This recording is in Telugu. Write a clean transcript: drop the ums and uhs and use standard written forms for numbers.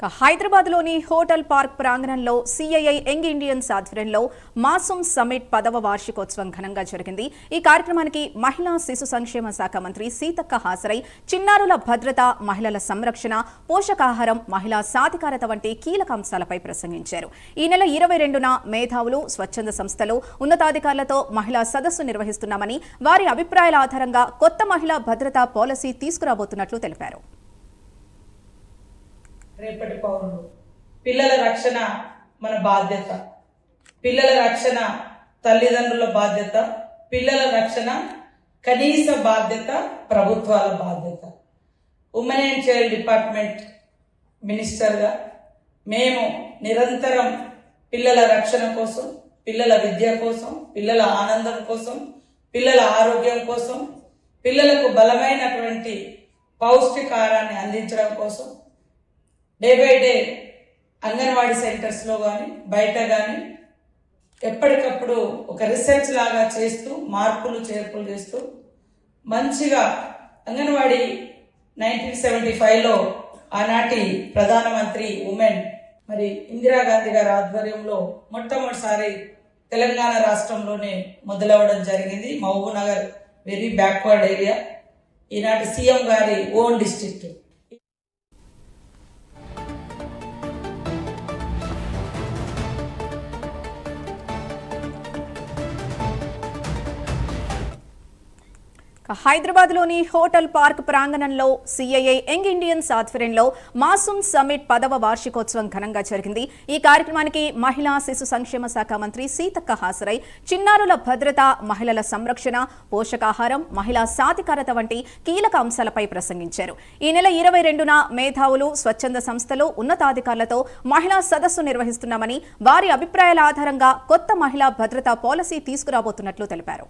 హైదరాబాద్లోని హోటల్ పార్క్ ప్రాంగణంలో సిఐఐ యంగ్ ఇండియన్స్ ఆధ్వర్యంలో మాసూమ్ సమ్మిట్ 10వ వార్షికోత్సవం ఘనంగా జరిగింది. ఈ కార్యక్రమానికి మహిళా శిశు సంక్షేమ శాఖ మంత్రి సీతక్క హాజరై చిన్నారుల భద్రత, మహిళల సంరక్షణ, పోషకాహారం, మహిళా సాధికారత వంటి కీలక అంశాలపై ప్రసంగించారు. ఈ నెల 22న మేధావులు, స్వచ్ఛంద సంస్థలు, ఉన్నతాధికారులతో మహిళా సదస్సు నిర్వహిస్తున్నామని, వారి అభిప్రాయాల ఆధారంగా కొత్త మహిళా భద్రతా పాలసీ తీసుకురాబోతున్నట్లు తెలిపారు. రేపటి పౌరులు పిల్లల రక్షణ మన బాధ్యత. పిల్లల రక్షణ తల్లిదండ్రుల బాధ్యత. పిల్లల రక్షణ కనీస బాధ్యత ప్రభుత్వాల బాధ్యత. ఉమెన్ అండ్ చైల్డ్ డిపార్ట్మెంట్ మినిస్టర్గా మేము నిరంతరం పిల్లల రక్షణ కోసం, పిల్లల విద్య కోసం, పిల్లల ఆనందం కోసం, పిల్లల ఆరోగ్యం కోసం, పిల్లలకు బలమైనటువంటి పౌష్టికాహారాన్ని అందించడం కోసం డే బై డే అంగన్వాడీ సెంటర్స్లో కానీ బయట కానీ ఎప్పటికప్పుడు ఒక రీసెర్చ్ లాగా చేస్తూ మార్పులు చేర్పులు చేస్తూ మంచిగా అంగన్వాడీ 1975లో ఆనాటి ప్రధానమంత్రి ఉమెన్ ఇందిరాగాంధీ గారి ఆధ్వర్యంలో మొట్టమొదటిసారి తెలంగాణ రాష్ట్రంలోనే మొదలవడం జరిగింది. Mahabubnagar very backward area, ఈనాటి సీఎం గారి ఓన్ డిస్ట్రిక్ట్. హైదరాబాద్లోని హోటల్ పార్క్ ప్రాంగణంలో సిఐఐ యంగ్ ఇండియన్స్ ఆధ్వర్యంలో మాసూమ్ సమ్మిట్ 10వ వార్షికోత్సవం ఘనంగా జరిగింది. ఈ కార్యక్రమానికి మహిళా శిశు సంక్షేమ శాఖ మంత్రి సీతక్క హాజరై చిన్నారుల భద్రత, మహిళల సంరక్షణ, పోషకాహారం, మహిళా సాధికారత వంటి కీలక అంశాలపై ప్రసంగించారు. ఈ నెల 22న మేధావులు, స్వచ్ఛంద సంస్థలు, ఉన్నతాధికారులతో మహిళా సదస్సు నిర్వహిస్తున్నామని, వారి అభిప్రాయాల ఆధారంగా కొత్త మహిళా భద్రతా పాలసీ తీసుకురాబోతున్నట్లు తెలిపారు.